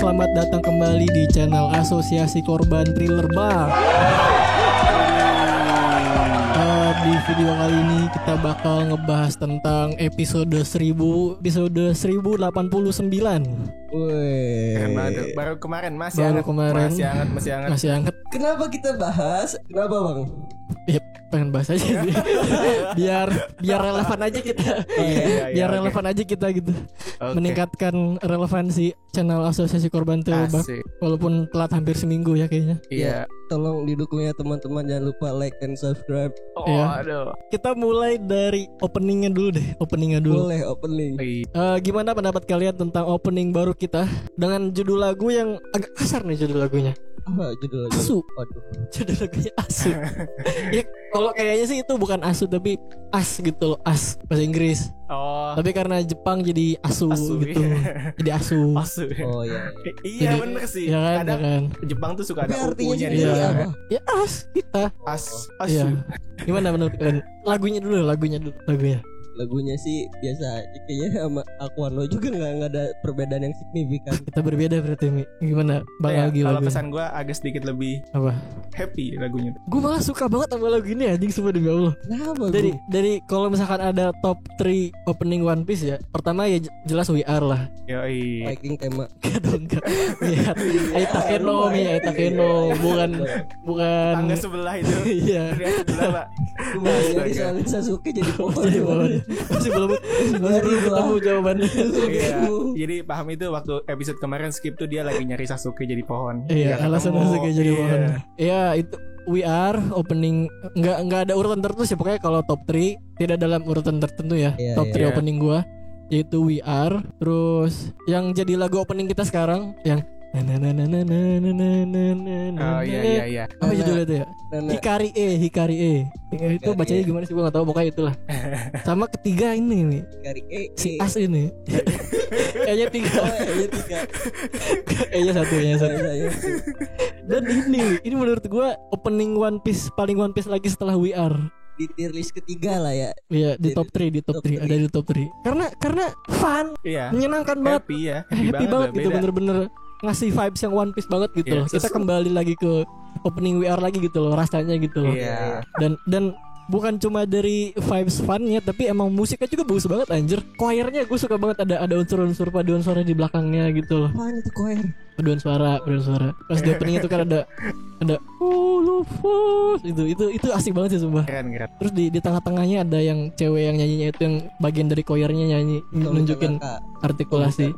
selamat datang kembali di channel Asosiasi Korban Thriller Bar. Di video kali ini kita bakal ngebahas tentang episode 1089. Wih, baru kemarin masih hangat. Kenapa kita bahas? Kenapa bang? Ya pengen bahas aja sih. biar relevan aja kita. Biar relevan aja kita gitu. Meningkatkan relevansi channel Asosiasi Korban Thriller Bar. Walaupun telat hampir seminggu ya kayaknya. Iya. Tolong didukung ya teman-teman, jangan lupa like dan subscribe. Aduh. Kita mulai dari openingnya dulu deh. Boleh opening. Gimana pendapat kalian tentang opening baru kita dengan judul lagu yang agak kasar nih judul lagunya? Judul lagu. Asu. Waduh. Judul lagunya Asu. Ya kalau kayaknya sih itu bukan Asu tapi As gitu loh, As bahasa Inggris. Tapi karena Jepang jadi Asu gitu. Jadi Asu. Oh iya. Iya bener sih. Ya kan, Kadang kan. Jepang tuh suka Tapi ada artinya ukunya sendiri dia. apa? Ya As kita. Asu. Iya. Gimana menurut kalian? Lagunya dulu. Lagunya sih biasa aja, kayaknya sama Aquano juga nggak ada perbedaan yang signifikan. Kita berbeda berarti Mi. Gimana Bang Algi Kalau lagunya? pesan gue agak sedikit lebih Apa? happy lagunya. Gue malah suka banget sama lagu ini anjing, sumpah demi Allah. Kenapa? Dari kalau misalkan ada top 3 opening One Piece ya, pertama ya jelas We Are lah. Yoi. Viking tema. Enggak. Lihat Aitakeno bukan Tangga sebelah itu. Iya. Lihat sebelah Pak. Jadi soalnya Sasuke jadi pohon. Jadi pohon. Masih belum ketemu jawabannya. Iya. Jadi paham itu waktu episode kemarin skip tuh dia lagi nyari Sasuke jadi pohon. Iya, Nggak alasan ketemu. Sasuke jadi Iya. pohon. Iya, itu We Are opening enggak ada urutan tertentu sih, pokoknya kalau top 3 tidak dalam urutan tertentu ya. Iya, Top 3 iya. opening gua yaitu We Are, terus yang jadi lagu opening kita sekarang yang Oh iya. apa judulnya itu ya? Nana. Hikari E. Itu bacanya gimana sih, gua enggak tahu, pokoknya itulah. Sama ketiga ini nih, Kari si As ini. Kayaknya 3. Iya 3. Kayaknya satu. Saya. Dan ini menurut gua opening One Piece paling One Piece lagi setelah We Are. Di tier list ketiga lah ya. Iya, di top 3, ada di top 3. Karena fun, Iya. menyenangkan banget. Happy ya. Happy banget gitu, beda. bener-bener ngasih vibes yang One Piece banget gitu Iya, loh. Kita kembali lagi ke opening We Are lagi gitu loh, rasanya gitu loh. Iya. Dan bukan cuma dari vibes funnya, tapi emang musiknya juga bagus banget anjir. Choirnya gue suka banget, ada unsur-unsur paduan suara di belakangnya gitu loh. Apaan itu choir? Paduan suara. Pas di opening itu kan ada all of us. Itu asik banget sih sumpah. Keren. Terus di tengah-tengahnya ada yang cewek yang nyanyinya itu, yang bagian dari choirnya nyanyi, nunjukin artikulasi.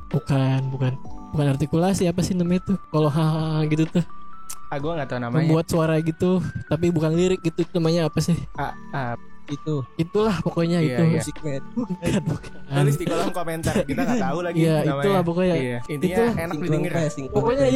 Bukan artikulasi, apa sih namanya itu? Kalau hahaha gitu tuh. Gue nggak tahu namanya. Membuat suara gitu, tapi bukan lirik gitu, namanya apa sih? Itulah pokoknya Iya, itu. iya. Musik med. Bukan. Tulis di kolom komentar, kita nggak tahu lagi Iya, namanya. itulah pokoknya. Iya. Intinya Itulah. enak didengar.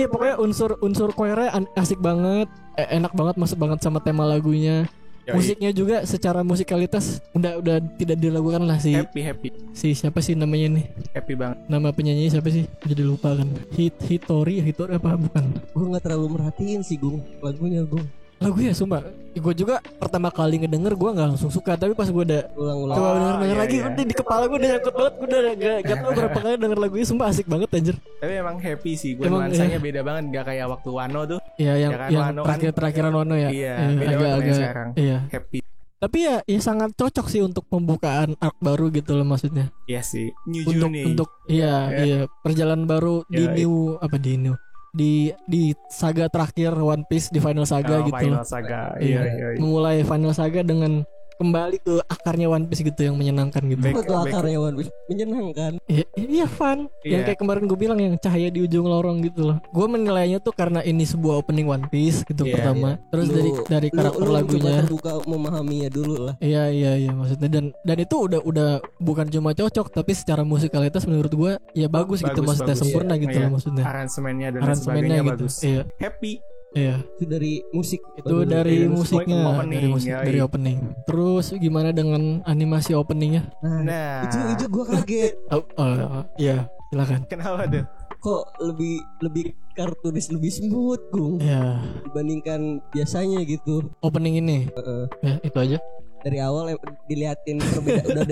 Pokoknya unsur choirnya asik banget, enak banget, masuk banget sama tema lagunya. Yoi. Musiknya juga secara musikalitas udah tidak diragukan lah Happy siapa sih namanya nih? happy banget. Nama penyanyi siapa sih? Jadi lupa kan. Hitori apa bukan? Gue nggak terlalu merhatiin sih Gung lagunya Gung. Lagunya sumpah, gue juga pertama kali ngedenger gue nggak langsung suka, tapi pas gue udah Ulang-ulang. coba denger iya, lagi, iya. udah di kepala gue udah nyangkut banget, gue udah gak tau berapa kali denger lagunya, sumpah asik banget anjir. Tapi emang happy sih. Gue Emang, nuansanya iya. beda banget, nggak kayak waktu Wano tuh. Iya yang Ya kan, yang Wano kan- terakhiran Wano ya. Iya, beda banget dengan sekarang. Iya. Happy. Tapi ya sangat cocok sih untuk pembukaan arc baru gitu loh maksudnya. Iya sih. New Untuk Journey. iya perjalanan baru di Iya, di saga terakhir One Piece, di Final Saga gitu Final loh. Saga. Iya. Iya. Memulai Final Saga dengan kembali ke akarnya One Piece gitu, yang menyenangkan gitu. Back- Apa tuh akarnya One Piece? Menyenangkan. Iya fun. Yang Iya. kayak kemarin gue bilang, yang cahaya di ujung lorong gitu loh. Gue menilainya tuh karena ini sebuah opening One Piece gitu Iya, pertama. Terus dari karakter lu lagunya. coba terbuka memahaminya dulu lah. Iya maksudnya, dan itu udah bukan cuma cocok, tapi secara musikalitas menurut gue ya bagus gitu, maksudnya bagus. sempurna Iya. gitu Iya. loh maksudnya. Aransemennya dan Aransemennya sebagainya gitu. bagus. Iya. Happy. Itu dari musik. dari Iya, musiknya, opening, dari musik, ya, dari iya. opening. Terus gimana dengan animasi openingnya? Nah. Itu gue kaget. Iya, silakan. Kenapa tuh? Kok lebih kartunis, lebih smooth Gung Ya, dibandingkan biasanya gitu. opening ini. Ya itu aja. dari awal diliatin udah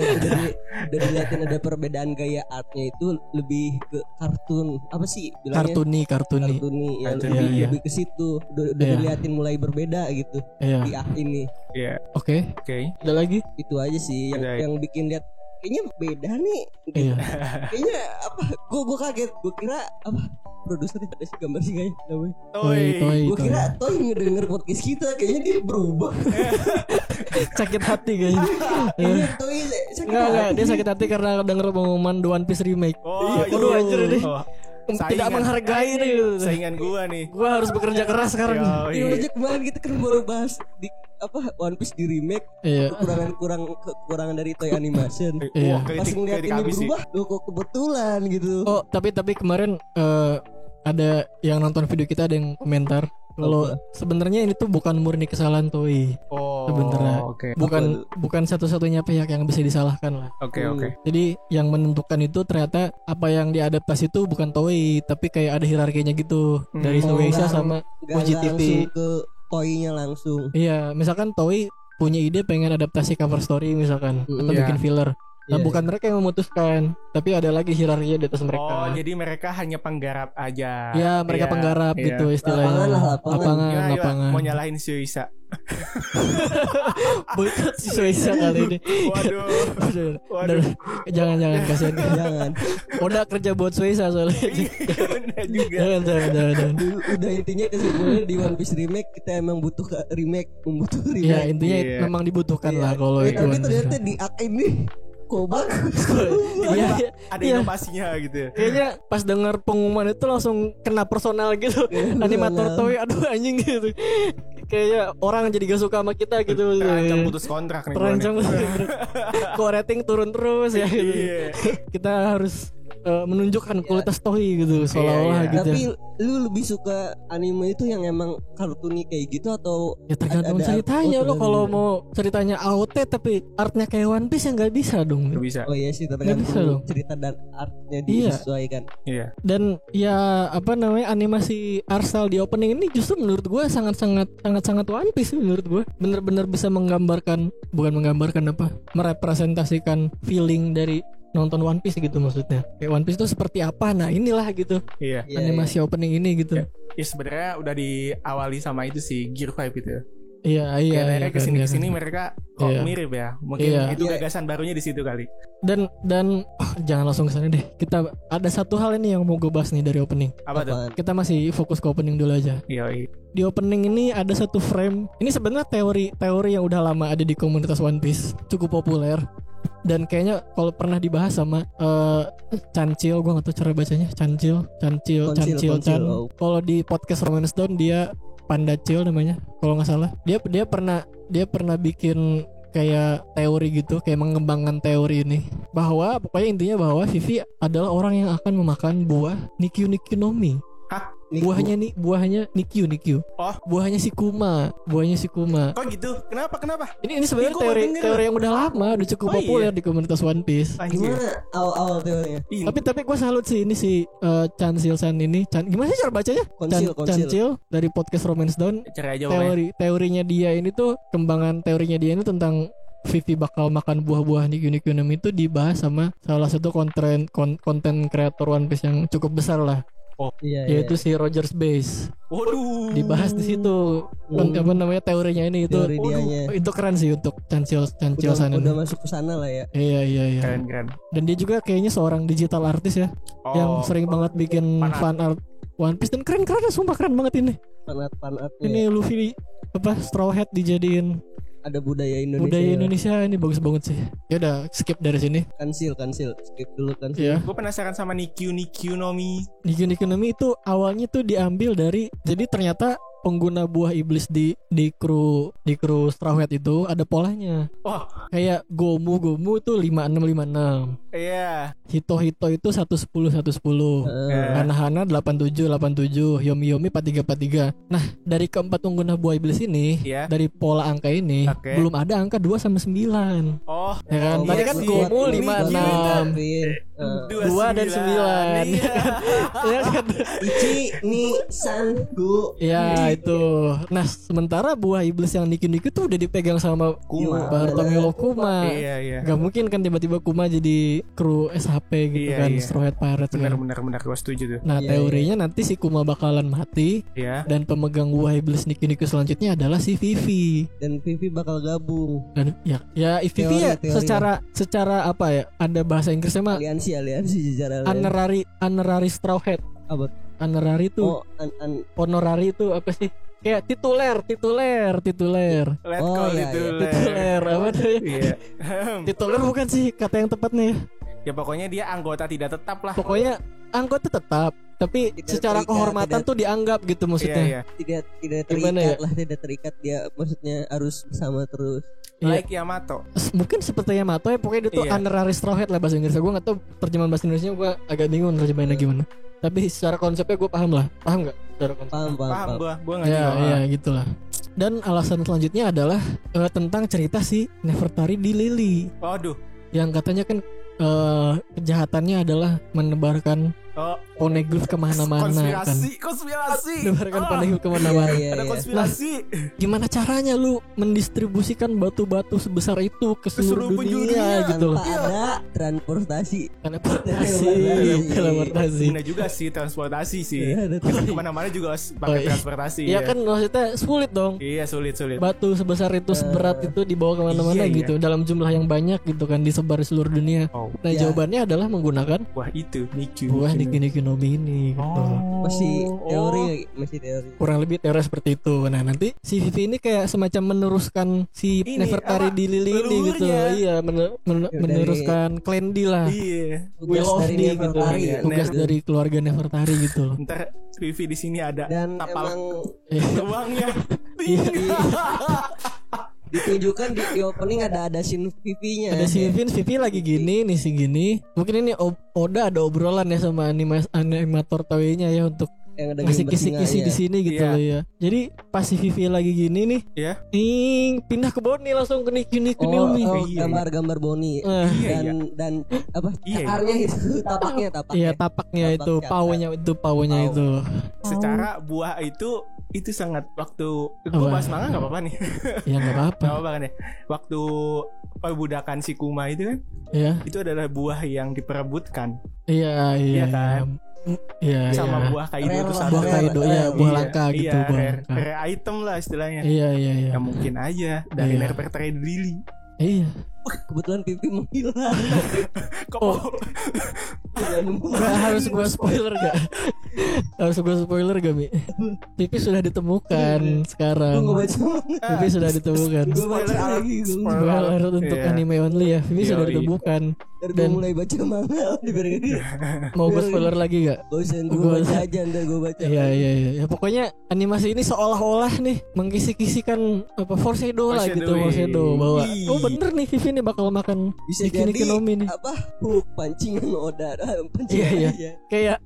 diliatin ada perbedaan gaya artnya itu lebih ke kartun apa sih bilangnya kartuni ya, lebih ke situ udah diliatin mulai berbeda gitu di ini. Oke. Ada lagi itu aja sih yang bikin lihat kayaknya beda nih gitu. Kayaknya apa gue kaget, gue kira apa produsernya ada sih gambar sih kayaknya namanya gue kira Toy ngedenger podcast kita kayaknya dia berubah. Sakit hati kayaknya. Toy Enggak, dia sakit hati karena denger pengumuman The One Piece remake. Aduh anjir ini tidak menghargai nih saingan gua nih. Gua harus bekerja keras sekarang. Iya aja kemarin kita kan baru bahas di apa One Piece di remake, kekurangan dari Toy Animation. Pas ngeliat ini berubah, kok kebetulan gitu. Oh tapi kemarin ada yang nonton video kita ada yang komentar kalau sebenarnya ini tuh bukan murni kesalahan Toei. Sebenarnya bukan satu-satunya pihak yang bisa disalahkan lah. Oke. Jadi yang menentukan itu ternyata apa yang diadaptasi itu bukan Toei, tapi kayak ada hierarkinya gitu dari Shueisha sama Fuji TV. Ke Toei-nya langsung. Iya, misalkan Toei punya ide pengen adaptasi cover story misalkan atau bikin filler. Nah bukan mereka yang memutuskan, tapi ada lagi hierarkinya di atas mereka. Oh jadi mereka hanya penggarap aja. Ya mereka penggarap gitu istilahnya. Lapangan. Mau nyalahin Shueisha. Boykot si Shueisha kali ini. Waduh. Jangan kasihan. Jangan. Udah kerja buat Shueisha soalnya. Jangan. Udah intinya kesimpulannya di One Piece remake kita emang butuh remake. Ya intinya memang dibutuhkan lah kalau itu. Tapi ternyata di ini kok bagus. Ada inovasinya gitu. Kayaknya pas dengar pengumuman itu langsung kena personal gitu. Animator Toei aduh anjing gitu. Kayaknya orang jadi gak suka sama kita gitu. Terancam putus kontrak nih. Kok rating turun terus ya gitu. Kita harus menunjukkan kualitas Toei gitu seolah-olah gitu. Tapi lu lebih suka anime itu yang emang kartuni kayak gitu atau ya tergantung ceritanya lo. Kalau mau ceritanya AOT tapi artnya kayak One Piece ya nggak bisa dong. Nggak bisa. Oh iya sih tergantung cerita dan artnya disesuaikan. Iya. Dan ya apa namanya animasi Arsal di opening ini justru menurut gue sangat One Piece menurut gue. Bener-bener bisa merepresentasikan feeling dari nonton One Piece gitu maksudnya. Kayak One Piece itu seperti apa? Nah, inilah gitu. Animasi opening ini gitu. Ya sebenarnya udah diawali sama itu sih Gear 5 gitu. Iya. Karena kesini mereka kok mirip ya. Mungkin itu gagasan barunya di situ kali. Dan jangan langsung ke sana deh. Kita ada satu hal ini yang mau gue bahas nih dari opening. Apa tuh? Kita masih fokus ke opening dulu aja. Iya. Di opening ini ada satu frame. Ini sebenarnya teori yang udah lama ada di komunitas One Piece, cukup populer. Dan kayaknya kalau pernah dibahas sama Cancil, gue gak tahu cara bacanya. Cancil. Kalau di podcast Romance Down dia Pandacil namanya kalau nggak salah. Dia pernah bikin kayak teori gitu, kayak mengembangkan teori ini bahwa pokoknya intinya bahwa Vivi adalah orang yang akan memakan buah Nikyu no Mi. Hah? Buahnya Nikyu. Oh, buahnya si Kuma. Kok gitu? Kenapa? Ini sebenarnya teori yang udah lama, udah cukup populer di komunitas One Piece. Gimana awal teorinya? Tapi gue salut sih ini si Cancil-san ini. Gimana sih cara bacanya? Cancil dari podcast Romance Down. Teorinya dia ini tuh kembangan teorinya dia ini tentang Vivi bakal makan buah-buah Nikyu no Mi itu dibahas sama salah satu konten kreator One Piece yang cukup besar lah. Yaitu si Rogers Base. Waduh. Dibahas di situ. Apa namanya teorinya ini itu. Itu keren sih untuk Cancil sana. Udah masuk ke sana lah ya. Iya. Keren. Dan dia juga kayaknya seorang digital artist ya. Yang sering banget bikin fan art One Piece dan keren sumpah keren banget ini. Fan art. Ini Luffy Straw Hat dijadiin ada budaya Indonesia ini bagus banget sih. Ya udah skip dari sini. Kansil skip dulu Kansil. Yeah. Gue penasaran sama Nikyu no Mi. Nikyu no Mi itu awalnya tuh diambil dari, jadi ternyata pengguna buah iblis di kru Straw Hat itu ada polanya. Oh, kayak Gomu tuh 5656. Iya. Hito itu 110. Hana 87, Yomi 43. Nah, dari keempat pengguna buah iblis ini, dari pola angka ini belum ada angka 2 sama 9. Oh, ya kan? Tadi kan Gomu 56. 2 dan 9. Ya kan? Ichi ni Sangu. Ya itu. Nah, sementara buah iblis yang Niki tuh udah dipegang sama Kuma. Bartomeu Kuma. Iya. Gak mungkin kan tiba-tiba Kuma jadi kru SHP gitu kan, Straw Hat Pirates. Benar, gue setuju tuh. Nah, teorinya nanti si Kuma bakalan mati. Dan pemegang buah iblis Niki selanjutnya adalah si Vivi. Dan Vivi bakal gabung. Dan ya Vivi secara apa ya? Ada bahasa Inggrisnya mah aliansi secara honorary Straw Hat. Apa? Honorary tuh. Honorary itu apa sih? Kayak tituler. Tituler Apa tuh? Tituler bukan sih kata yang tepatnya. Ya pokoknya dia anggota tidak tetap lah. Pokoknya anggota tetap, tapi tidak secara terikat, kehormatan tuh dianggap gitu maksudnya. Tidak terikat lah, tidak terikat, dia maksudnya harus bersama terus. Like Yamato. Mungkin seperti Yamato ya, pokoknya dia tuh honorary Straw Hat lah bahasa Inggrisnya. Gue gak tahu terjemahan bahasa Indonesia, gue agak bingung terjemahannya gimana. Tapi secara konsepnya gue paham lah. Paham gak? Secara konsep. Paham. Gue gak ya gitulah. Dan alasan selanjutnya adalah tentang cerita si Nefertari di Lily. Waduh. Yang katanya kan kejahatannya adalah menebarkan poneglyph kemana-mana. Konspirasi. Menebarkan poneglyph kemana-mana. Ada konspirasi. Nah, gimana caranya lu mendistribusikan batu-batu sebesar itu ke seluruh dunia gitu loh? Ada transportasi. Benar juga sih transportasi sih. Kemana-mana juga pakai transportasi. Iya kan maksudnya sulit dong. Iya sulit. Batu sebesar itu seberat itu dibawa kemana-mana gitu dalam jumlah yang banyak gitu kan, disebar di seluruh dunia. Nah jawabannya adalah menggunakan buah itu Niki no Mi ini gitu. Masih teori. Kurang lebih teori seperti itu. Nah nanti si Vivi ini kayak semacam meneruskan si Nefertari di Lily ini gitu. Iya meneruskan Clan D lah. Iya. Tugas dari Nefertari. Tugas dari keluarga Nefertari gitu. Ntar Vivi di sini ada dan tapal uangnya. Ditunjukkan di opening ada scene Vivi-nya. Ada scene Vivi lagi gini nih gini. Mungkin ini Oda ada obrolan ya sama animator Toei-nya ya untuk ngasih kisi-kisi di sini gitu loh ya. Jadi pas si Vivi lagi gini nih, pindah ke Bonnie langsung ke Niki no Mi. Gambar Bonnie. Dan apa? Cakarnya itu tapaknya. Iya, tapaknya itu, paunya itu. Secara buah itu sangat waktu gue bahas manga nggak apa-apa nih. Ya nggak apa-apa. Nggak apa-apa kan ya. Waktu perbudakan si Kuma itu kan, itu adalah buah yang diperebutkan. Iya kan. Iya, sama buah kaido itu buah kaido buah langka gitu, rare item lah istilahnya. Iya. Ya mungkin aja dari Nefertari Lily. Iya. Kebetulan Vivi menghilang. Harus gue spoiler gak Mi? Vivi sudah ditemukan sekarang. Vivi sudah ditemukan. Spoiler untuk anime only ya. Vivi sudah ditemukan. Dan mulai baca manga. Mau gue spoiler lagi gak? Gue baca aja, ntar gue baca. Iya. Ya pokoknya animasi ini seolah-olah nih mengkisi-kisikan apa foreshadow lah gitu, foreshadow bahwa bener nih Vivi nih bakal makan bisa Niki no Mi nih. Apa pancingan Oda. Iya. Kayak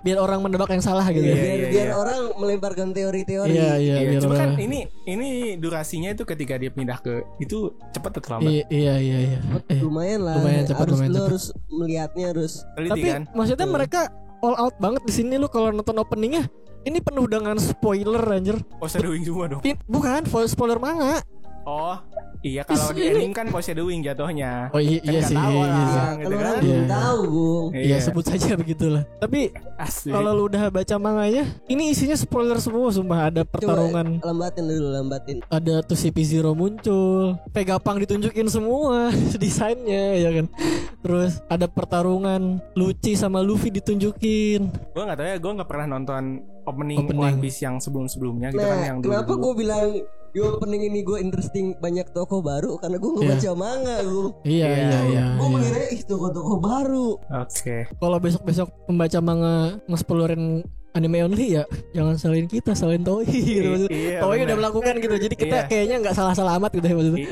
biar orang menebak yang salah gitu. Biar orang melemparkan teori-teori. Iya. Cuma kan ini durasinya itu ketika dia pindah ke itu cepat atau lambat? Iya. Lumayan lah. Lumayan cepat. Harus melihatnya harus. Tapi kan? Maksudnya mereka all out banget di sini lu kalau nonton openingnya. Ini penuh dengan spoiler anjir. Foreshadowing semua dong. Bukan spoiler manga. Oh iya, kalau di anime kan foreshadowing jatuhnya. Oh iya sih. Kalau orang belum tahu Bung. Iya sebut saja begitulah. Tapi kalau lu udah baca manganya, ini isinya spoiler semua sumpah. Ada pertarungan. Coba, lambatin. Ada tuh si P0 muncul, Vegapunk ditunjukin semua desainnya ya kan. Terus ada pertarungan Lucci sama Luffy ditunjukin. Gue nggak tahu ya, gue nggak pernah nonton opening One Piece yang sebelumnya gitu kan, yang dulu. Kenapa gue bilang di opening ini gue interesting banyak toko baru karena gue ngebaca manga gue. Iya. Gue mengira toko-toko baru. Oke. Kalau besok pembaca manga nge-explorein anime only ya jangan salahin kita, salahin Toei gitu. Toei udah melakukan gitu. Jadi kita kayaknya enggak salah-salah amat gitu ya maksudnya.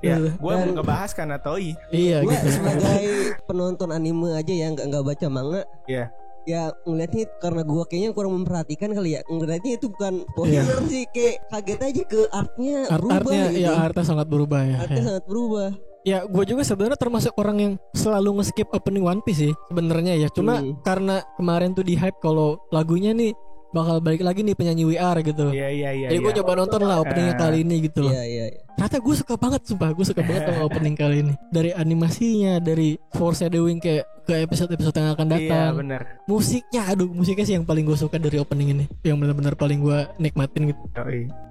Iya. Gua mau ngebahas karena Toei. Iya gitu. Sebagai penonton anime aja ya enggak baca manga. Iya. Ya ngeliatnya karena gue kayaknya kurang memperhatikan kali ya, ngeliatnya itu bukan spoiler sih, kayak kaget aja ke artnya berubah artnya, gitu. Ya artnya sangat berubah ya. Artnya sangat berubah. Ya gue juga sebenarnya termasuk orang yang selalu nge-skip opening One Piece sih sebenarnya ya. Cuma karena kemarin tuh di hype kalau lagunya nih bakal balik lagi nih penyanyi WR gitu. Iya. Jadi gue coba nonton lah openingnya kali ini gitu loh. Iya. Ternyata gue suka banget, sumpah gue suka banget sama opening kali ini. Dari animasinya, dari foreshadowing kayak ke episode-episode yang akan datang. Iya benar. Musiknya sih yang paling gue suka dari opening ini, yang benar-benar paling gue nikmatin gitu.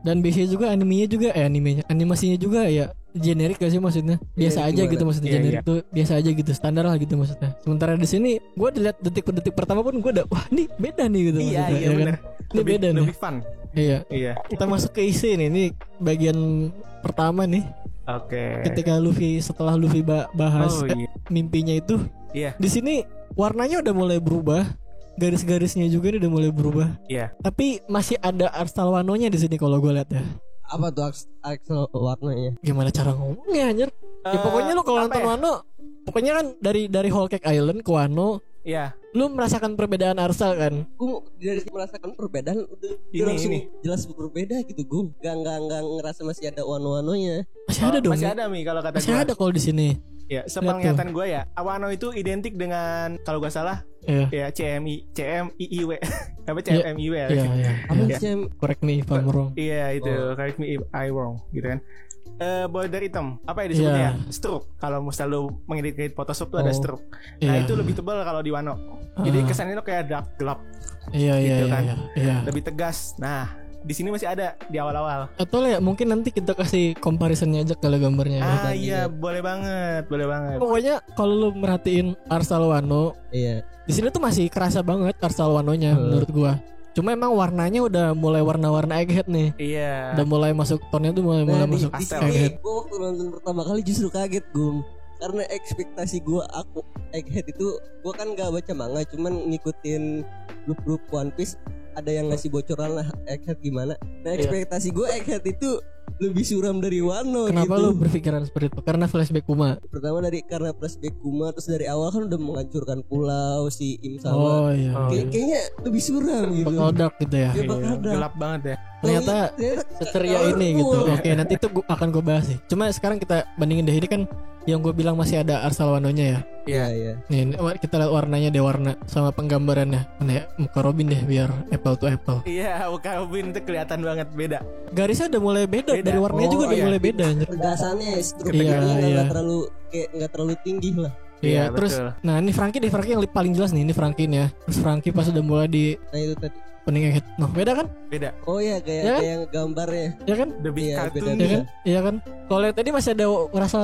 Dan biasanya juga animasinya juga ya generik gak sih maksudnya? Biasa aja gitu maksudnya, generik tuh biasa aja gitu, standar lah gitu maksudnya. Sementara di sini gue dilihat detik per detik pertama pun gue udah wah ini beda nih gitu maksudnya. Iya benar. Ini beda nih. Lebih fun. Iya. Kita masuk ke isi nih. Ini bagian pertama nih. Oke. Ketika setelah Luffy bahas mimpinya itu. Iya. Di sini warnanya udah mulai berubah. Garis-garisnya juga udah mulai berubah. Iya. Tapi masih ada Arsal Wano-nya di sini kalau gue lihat ya. Apa tuh Arsal Wano-nya? Gimana cara ngomongnya anjir? Ya pokoknya lu kalau nonton Wano, pokoknya kan dari Whole Cake Island ke Wano. Iya. Lu merasakan perbedaan Arsal kan? Gue dari merasakan perbedaan udah langsung jelas berbeda gitu. Gue nggak ngerasa masih ada Wano-Wanonya. Masih ada dong. Masih ada Mi kalau kata gue. Masih ada kalau di sini. Ya, sepenglihatan gue ya, Wano itu identik dengan kalau gue salah, ya CMIIW, apa CMIIW ya? Iya. Apa Correct me if I'm wrong. Iya itu, correct me if I wrong, gitu kan. Border hitam, apa ya disebutnya? Stroke. Kalau misalnya lu mengedit Photoshop tuh ada stroke. Nah itu lebih tebal kalau di Wano. Jadi kesannya tuh kayak dark gelap. Gitu kan. Lebih tegas. Nah di sini masih ada di awal-awal. Atau ya mungkin nanti kita kasih comparisonnya aja kalau gambarnya. Iya boleh banget. Pokoknya kalau lu merhatiin Arsal Wano, di sini tuh masih kerasa banget Arsal Wanonya menurut gua. Cuma emang warnanya udah mulai warna-warna egghead nih. Iya. Udah mulai masuk tonnya tuh mulai masuk egghead. Gua waktu nonton pertama kali justru kaget Gung. Karena ekspektasi gue egghead itu, gue kan gak baca manga, cuman ngikutin grup One Piece, ada yang ngasih bocoran lah egghead gimana. Nah ekspektasi gue egghead itu lebih suram dari Wano. Kenapa gitu. lu berpikiran seperti itu? Karena flashback Kuma. Pertama karena flashback Kuma, terus dari awal kan udah menghancurkan pulau si Im sama. Kayaknya lebih suram gitu. Bakal dark gitu ya. Gelap banget ya. Ternyata seceria ini gitu. Oke, nanti itu akan gue bahas sih. Cuma sekarang kita bandingin deh, ini kan yang gue bilang masih ada Arsal Wano-nya ya. Iya. Nih kita lihat warnanya deh, warna sama penggambarannya. Mana ya? Muka Robin deh biar apple to apple. Iya, muka Robin itu kelihatan banget beda. Garisnya udah mulai beda. Dari warnanya juga udah mulai beda. Tegasannya strukturnya nggak terlalu tinggi lah. Iya, terus nah ini Franky yang paling jelas nih, ini Franky nih ya. Terus Franky pas udah mulai di itu tadi pening egghead. Noh, beda kan? Beda. Oh iya kayak yang gambarnya. Ya kan? Lebih kartun ya kan? Iya kan? Kalau yang tadi masih ada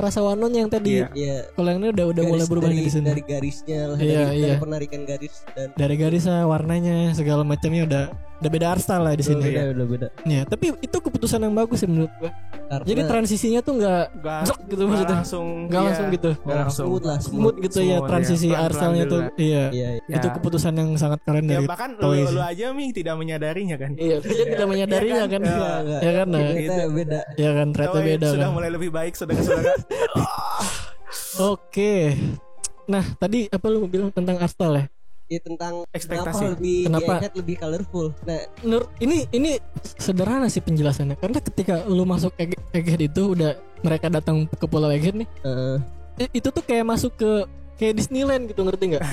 rasa Wanonya yang tadi. Iya. Kalau yang ini udah mulai berubah di sini. Dari garisnya lah, dari penarikan garis dan dari garisnya, warnanya, segala macamnya udah beda Arsal lah di sini. Udah beda. Ya, tapi itu keputusan yang bagus sih menurut gua. Jadi transisinya tuh enggak gitu maksudnya. Enggak langsung gitu. Smooth gitu ya transisi Arsalnya tuh. Iya. Itu keputusan yang sangat keren dari. Ya bahkan lu aja Mi tidak menyadarinya kan. Iya, dia tidak menyadarinya kan. Ya kan? Itu beda. Ya kan, ternyata beda kan. Sudah mulai lebih baik saudara-saudara. Oke. Nah, tadi apa lu bilang tentang Arsal ya? Ya tentang ekspektasi. Kenapa lebih colorful. Nah, menurut ini sederhana sih penjelasannya. Karena ketika lu masuk Egghead itu udah mereka datang ke Pulau Egghead nih. Itu tuh kayak masuk ke kayak Disneyland gitu, ngerti nggak?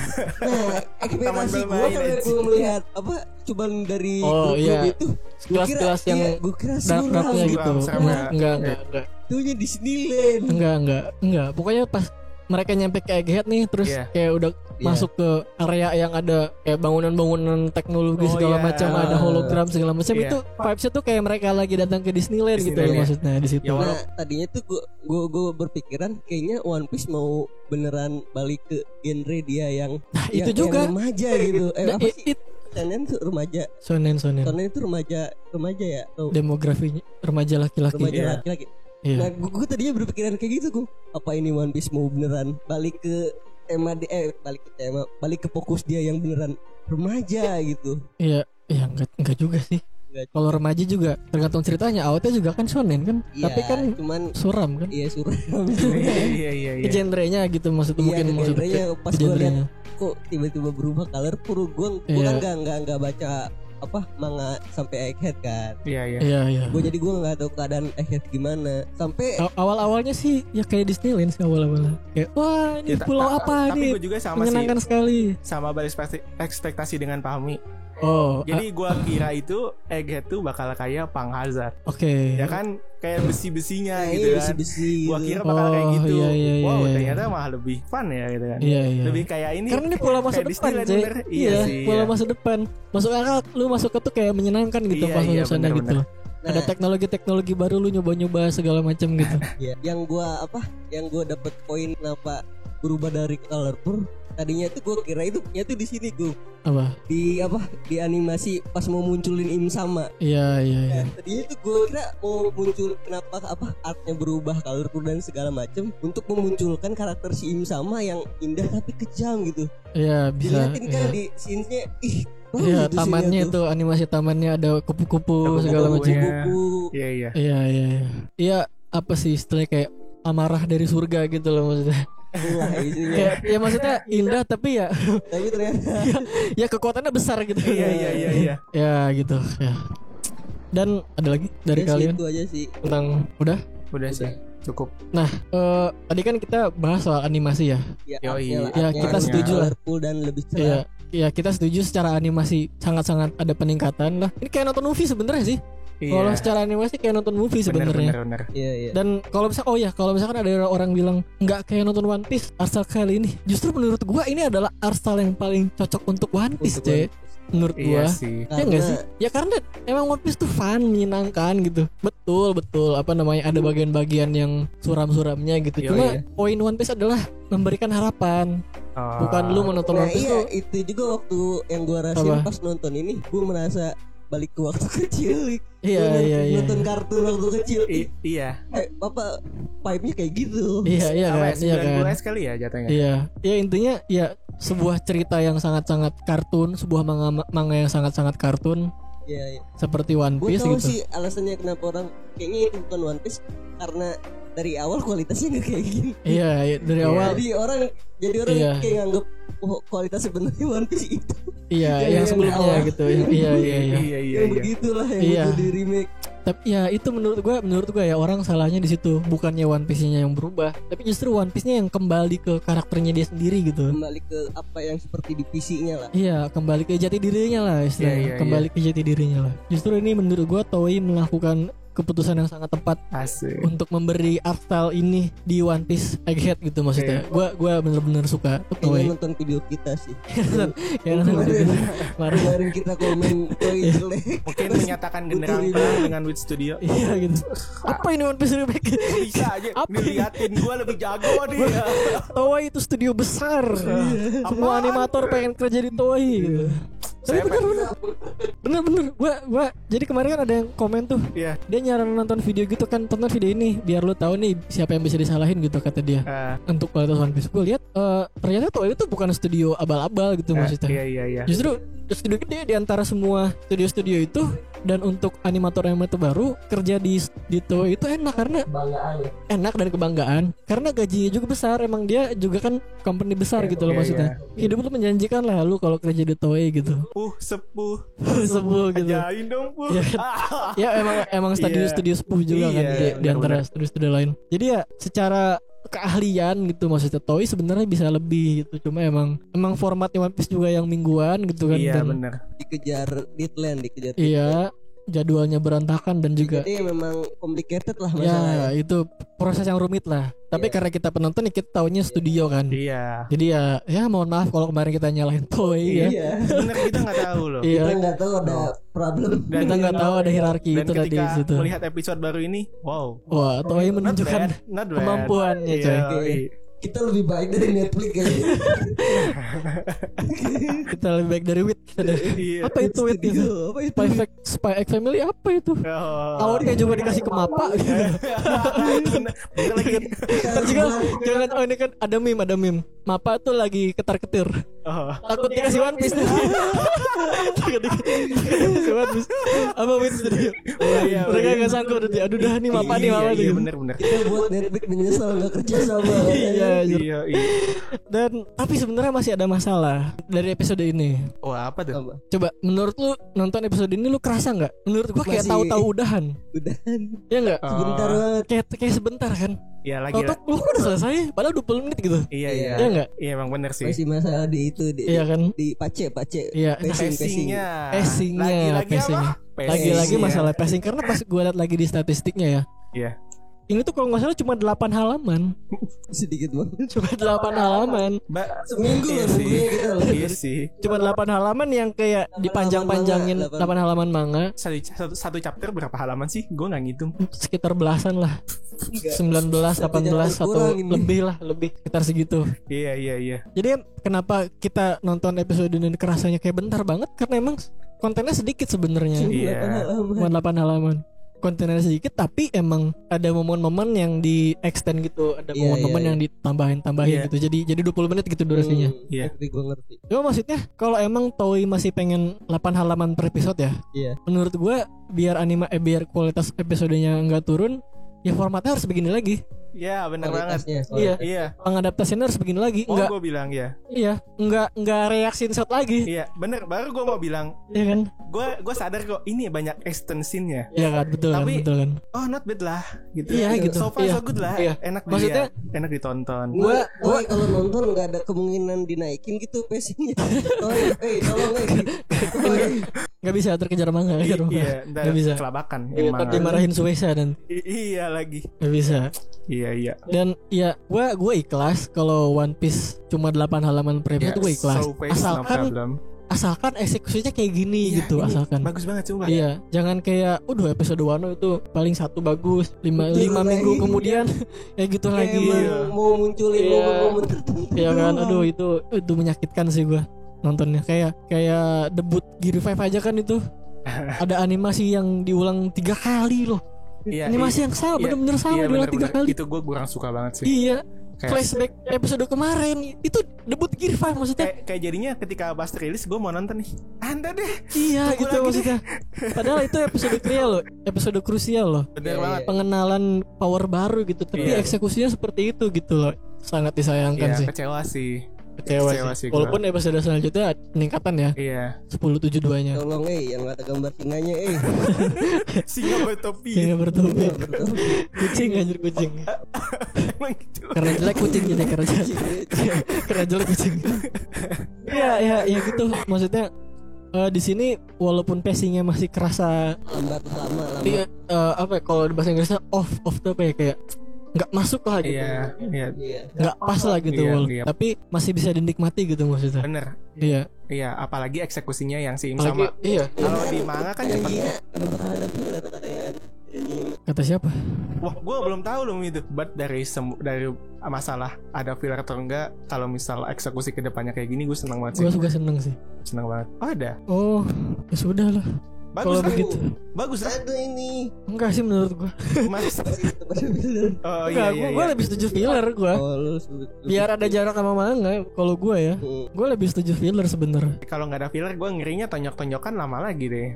Nah, ekspektasi gue kalau gue melihat apa cuman dari itu kelas-kelas yang dark-darknya gitu. Enggak. Itunya Disneyland. Enggak. Pokoknya pas mereka nyampe ke Egghead nih, terus kayak udah masuk ke area yang ada kayak bangunan-bangunan teknologi segala macam, ada hologram segala macam. Itu vibes-nya tuh kayak mereka lagi datang ke Disneyland gitu loh maksudnya di situ. Nah, tadinya tuh gue berpikiran kayaknya One Piece mau beneran balik ke genre dia yang itu juga yang remaja gitu. Apa sih? Shonen tuh remaja. Shonen itu remaja ya. Demografinya remaja laki-laki. Iya. Nah gue tadinya berpikiran kayak gitu. Apa ini One Piece mau beneran balik ke tema balik ke fokus dia yang beneran remaja gitu. Iya, enggak juga sih. Kalau remaja juga tergantung ceritanya. Awalnya juga kan shonen kan, ya, tapi kan cuman suram kan. Iya suram. Iya. Genrenya gitu maksudnya mungkin genrenya pas gue lihat kok tiba-tiba berubah colorful. Gue kan nggak baca manga sampai Egghead kan. Iya. Jadi gue nggak tahu keadaan Egghead gimana. Sampai awal-awalnya sih ya kayak Disneyland sih awal-awalnya. Kayak wah ini pulau apa tapi nih? Gue juga sama menyenangkan sekali. Sama balik ekspektasi dengan Fahmi. Jadi gue kira itu Egghead tuh bakal kayak Pang Hazard. Oke. Ya kan kayak besi-besinya gitu kan. Besi-besi. Gue kira bakal kayak gitu. Iya, ternyata malah lebih fun ya gitu kan. Iya. Lebih kayak ini. Karena ini pola masa depan, Iya sih. Pola masa depan. Masuk akal, lu masuk ke tuh kayak menyenangkan gitu pas sana gitu. Nah, ada teknologi baru lu nyoba-nyoba segala macam gitu. Yang gua dapet poin kenapa berubah dari colorful. Tadinya tuh gue kira itu di sini gue di animasi pas mau munculin Im sama. Iya. Tadinya tuh gue kira mau muncul kenapa artnya berubah colorful dan segala macam untuk memunculkan karakter si Im sama yang indah tapi kejam gitu. Iya bisa. Dilihatin kan di scenes-nya Iya, tamannya itu animasi tamannya ada kupu-kupu segala macam. Iya. Iya, apa sih istilahnya kayak amarah dari surga gitu loh maksudnya. Ya maksudnya indah tapi ternyata ya kekuatannya besar gitu. Iya. Ya gitu ya. Dan ada lagi dari kalian? Itu aja sih. Tentang udah sih. Cukup. Nah, tadi kan kita bahas soal animasi ya. Ya kita setuju lah. Dan lebih cerah. Ya kita setuju secara animasi sangat-sangat ada peningkatan lah. Ini kayak nonton movie sebenarnya sih. Kalau secara animasi kayak nonton movie sebenarnya. Iya. Dan kalau misalkan ada orang bilang nggak kayak nonton One Piece art style kali ini, justru menurut gua ini adalah art style yang paling cocok untuk One Piece, menurut gua. Ya nggak sih? Ya karena emang One Piece tuh fun, menyenangkan gitu. Betul. Ada bagian-bagian yang suram-suramnya gitu. Cuma poin One Piece adalah memberikan harapan. Bukan lu menonton One Piece tuh. Itu juga waktu yang gua rasain pas nonton ini, gua merasa balik ke waktu kecil. Iya. Nonton kartun waktu kecil. Iya. Vibe-nya kayak gitu. Iya kan. 90 sekali ya jatuhnya. Iya. Ya intinya ya sebuah cerita yang sangat-sangat kartun, sebuah manga yang sangat-sangat kartun. Iya. Seperti One Piece gitu. Gue tahu sih alasannya kenapa orang kayaknya itu bukan One Piece karena dari awal kualitasnya nggak kayak gini. Iya, dari awal. Jadi orang kayak nganggep kualitas sebenarnya One Piece itu. Iya, yang sebelumnya gitu. Iya. Yang begitulah yang di remake. Tapi ya itu menurut gue ya orang salahnya di situ, bukannya One Piece-nya yang berubah, tapi justru One Piece-nya yang kembali ke karakternya dia sendiri gitu. Kembali ke apa yang seperti di PC-nya lah. Iya, kembali ke jati dirinya lah istilahnya. Kembali ke jati dirinya lah. Justru ini menurut gue Toei melakukan keputusan yang sangat tepat untuk memberi art style ini di One Piece Egghead gitu maksudnya. Gua bener-bener suka Toei. Nonton video kita sih. Kemarin kita komen Toei jelek. Mungkin menyatakan genderang perang dengan Wit Studio. Iya gitu. Apa ini One Piece remake? Bisa aja diliatin gua lebih jago nih. Toei itu studio besar. Semua animator pengen kerja di Toei gitu. Tapi bener gua jadi kemarin kan ada yang komen tuh. Dia nyaran nonton video gitu kan, tonton video ini biar lu tahu nih siapa yang bisa disalahin gitu kata dia. Untuk kualitas One Piece gue lihat ternyata Toei itu bukan studio abal-abal gitu maksudnya. Iya. Justru studio gede di antara semua studio-studio itu, dan untuk animator baru kerja di Toei itu enak karena enak dan kebanggaan karena gajinya juga besar. Emang dia juga kan company besar gitu loh maksudnya. Hidup lu menjanjikan lah lu kalau kerja di Toei gitu. Sepuh gitu. Ajain dong Puh. Ya emang studio sepuh juga kan di antara studio lain. Jadi ya secara keahlian gitu maksudnya Toei sebenarnya bisa lebih gitu. Cuma emang formatnya One Piece juga yang mingguan gitu kan. Iya benar. Dikejar deadline. Iya. Jadwalnya berantakan dan juga jadi memang complicated lah masalahnya. Ya itu proses yang rumit lah. Tapi karena kita penonton kita taunya studio kan. Iya. Jadi ya mohon maaf kalau kemarin kita nyalahin Toei ya. Sebenarnya kita nggak tahu loh. Kita nggak tahu ada problem. Kita nggak tahu ada hierarki itu tadi di situ. Melihat episode baru ini, wah Toei menunjukkan kemampuannya coy. Kita lebih baik dari Netflix kayaknya. Kita lebih baik dari Wit. Apa itu Wit itu? Spy X Family apa itu? Awalnya juga dikasih ke Mapa. Jangan ini kan ada meme. Mappa tuh lagi ketar-ketir. Takut dikasih One Piece. Takut dikasih One Piece. Apa Wins tadi? Mereka enggak sanggup nanti. Aduh dah nih Mappa nih Mappa nih. Iya benar. Kita buat Netflix menyesal enggak kerja sama. Iya. Dan tapi sebenarnya masih ada masalah dari episode ini. Wah, apa tuh? Coba menurut lu nonton episode ini lu kerasa enggak? Menurut gua kayak tahu-tahu udahan. Ya enggak? Sebentar banget. Kayak sebentar kan? Iya lagi. Lu udah selesai padahal 20 menit gitu. Iya. Iya enggak? Iya emang bener sih. Masih masalah di itu iya kan? Di pace. Iya, pacingnya. Lagi-lagi masalah pacing karena pas gue liat lagi di statistiknya ya. Iya. Ini tuh kalau nggak salah cuma 8 halaman. Sedikit banget. Cuma 8 halaman. Seminggu iya sih. Iya sih. Cuma 8 halaman yang kayak dipanjang-panjangin 8 halaman manga. Satu chapter berapa halaman sih? Gue nggak ngitung. Sekitar belasan lah. 19, 18 atau lebih sekitar segitu. Iya. Jadi kenapa kita nonton episode ini kerasanya kayak bentar banget? Karena emang kontennya sedikit sebenarnya. Iya. Cuma 8 halaman. Kontennya sedikit tapi emang ada momen-momen yang di extend gitu, ada momen-momen yang ditambahin gitu. Jadi 20 menit gitu durasinya. Iya. Gue ngerti. Cuma maksudnya kalau emang Toei masih pengen 8 halaman per episode ya. Iya. Menurut gua biar biar kualitas episodenya enggak turun, ya formatnya harus begini lagi. Iya benar banget. Iya. Pengadaptasinya harus begini lagi. Enggak. Gue bilang ya. Iya. Enggak reaksi shot lagi. Iya benar. Baru gue mau bilang. Iya kan. Gue sadar kok ini banyak extensionnya. Iya kan betul. Tapi, betul kan. Oh not bad lah. Gitu. Iya gitu. So far so good lah. Iya. Enak maksudnya enak ditonton. Gue kalau nonton nggak ada kemungkinan dinaikin gitu pacingnya. Tolong nggak bisa terkejar manga. Iya. Nggak bisa. Kelabakan. Ntar dimarahin Suesa dan. Iya lagi. Nggak bisa. Iya. Dan ya gue ikhlas kalau One Piece cuma 8 halaman per episode, gue ikhlas. Asalkan eksekusinya kayak gini gitu, asalkan. Bagus banget coba. Iya, jangan kayak episode Wano itu paling 1 bagus, 5 minggu kemudian ya gitu lagi. Mau munculin momen-momen tertentu. Iya kan, aduh itu menyakitkan sih gue nontonnya. Kayak debut Gear 5 aja kan itu. Ada animasi yang diulang 3 kali loh. Animasi yang sama, bener-bener sama diulang 3 kali. Itu gue kurang suka banget sih. Iya. Flashback episode kemarin itu debut Gear 5 maksudnya. Kayak jadinya ketika pas rilis gue mau nonton nih. Anda deh. Iya gitu maksudnya. Padahal itu episode krusial loh. Bener banget. Pengenalan power baru gitu. Tapi eksekusinya seperti itu gitu loh. Sangat disayangkan sih. Kecewa sih. Walaupun episode selanjutnya peningkatan ya. Iya. 1072-nya. Tolong yang gak ada gambar singanya Singa bertopi. Kucing anjir kucing. Emang gitu. Karena jelek kucing jadi karena jelek kucing. Iya gitu. Maksudnya di sini walaupun pacingnya masih kerasa lambat. Iya, kalau di bahasa Inggrisnya off tuh apa ya, kayak nggak masuk lah gitu. Iya. Nggak pas lah gitu. Iya. Tapi masih bisa dinikmati gitu maksudnya. Bener. Iya, apalagi eksekusinya yang sama. Iya. Kalau di manga kan cepet. Kata siapa? Wah, gue belum tahu loh itu. But dari masalah ada filler atau enggak, kalau misal eksekusi kedepannya kayak gini, gue senang banget sih. Gue juga seneng sih. Senang banget. Oh ada. Oh ya sudah lah. Bagus kalau begitu. Bagus lah. Ada ini. Enggak sih menurut gue. Oh iya. Gue lebih setuju filler gue. Biar ada jarak sama manga. Kalau gue ya, gue lebih setuju filler sebenarnya. Kalau nggak ada filler, gue ngerinya tonjok-tonjokan lama lagi deh.